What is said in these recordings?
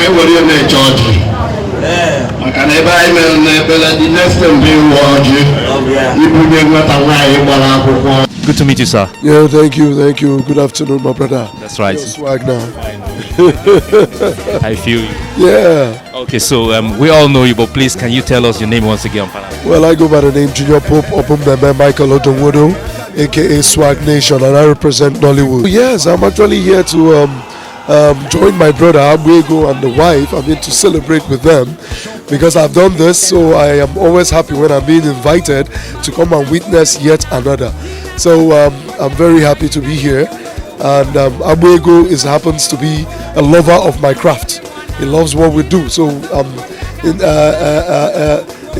I will in the church. I can never the next time be watching. Good to meet you, sir. Yeah, thank you. Good afternoon, my brother. That's right. Swag now. I feel you. Yeah. Okay, so we all know you, but please, can you tell us your name once again? Well, I go by the name Junior Pope Opumdeme Michael Odonwodo, aka Swag Nation, and I represent Nollywood. Yes, I'm actually here to join my brother Abuego and the wife. To celebrate with them because I've done this, so I am always happy when I'm being invited to come and witness yet another. So I'm very happy to be here, and Abuego happens to be a lover of my craft. He loves what we do. So in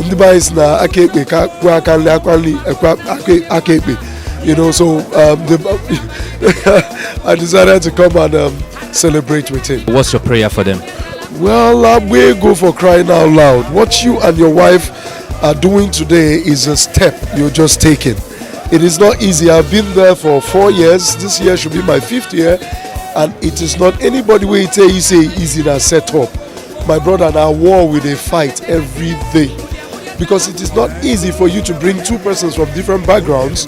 Dubai is na akepe so I decided to come and celebrate with him. What's your prayer for them? Well, we go for crying out loud. What you and your wife are doing today is a step you're just taking. It is not easy. I've been there for 4 years. This year should be my 5th year, and it is not anybody where you say easy that set up. My brother and I war with a fight every day because it is not easy for you to bring two persons from different backgrounds,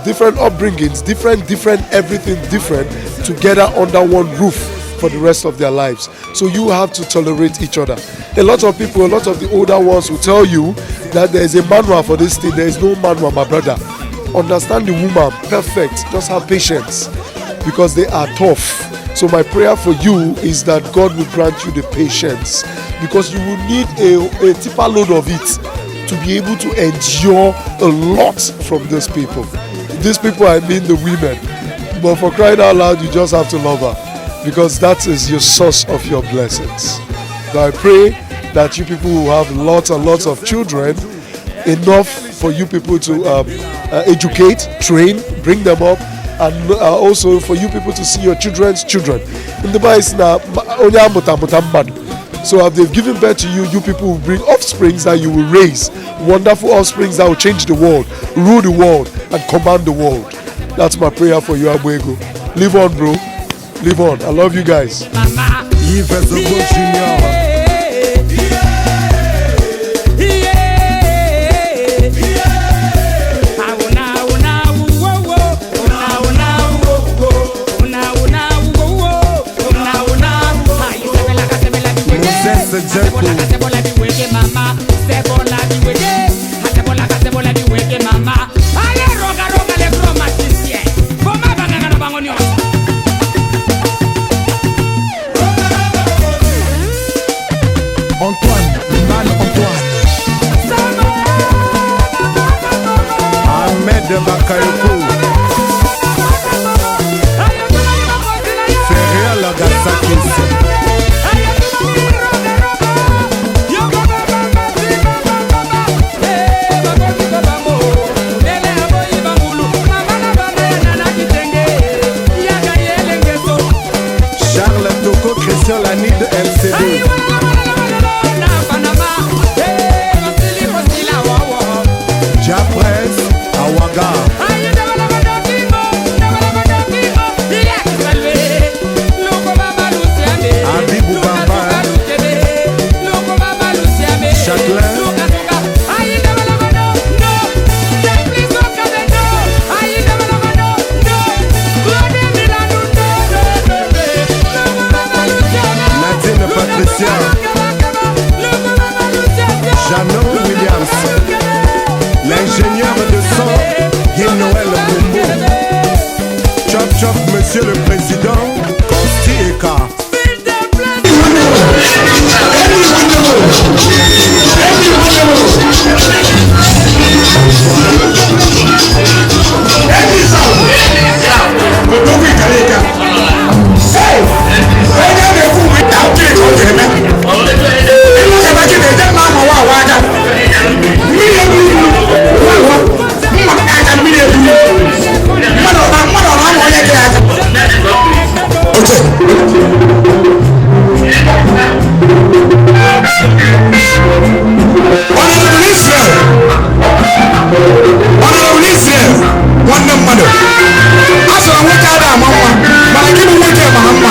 different upbringings, different everything different together under one roof for the rest of their lives. So you have to tolerate each other. A lot of people, a lot of the older ones will tell you that there is a manual for this thing. There is no manual, my brother. Understand the woman, perfect. Just have patience because they are tough. So my prayer for you is that God will grant you the patience because you will need a tipper load of it to be able to endure a lot from these people. These people, I mean the women. But for crying out loud, you just have to love her because that is your source of your blessings. So I pray that you people will have lots and lots of children, enough for you people to educate, train, bring them up, and also for you people to see your children's children. In the Bible, so if they've given birth to you, you people will bring offsprings that you will raise, wonderful offsprings that will change the world, rule the world, and command the world. That's my prayer for you, Abuego. Live on, bro. Live on. I love you guys. Monsieur le Président, Consti et Car. Okay.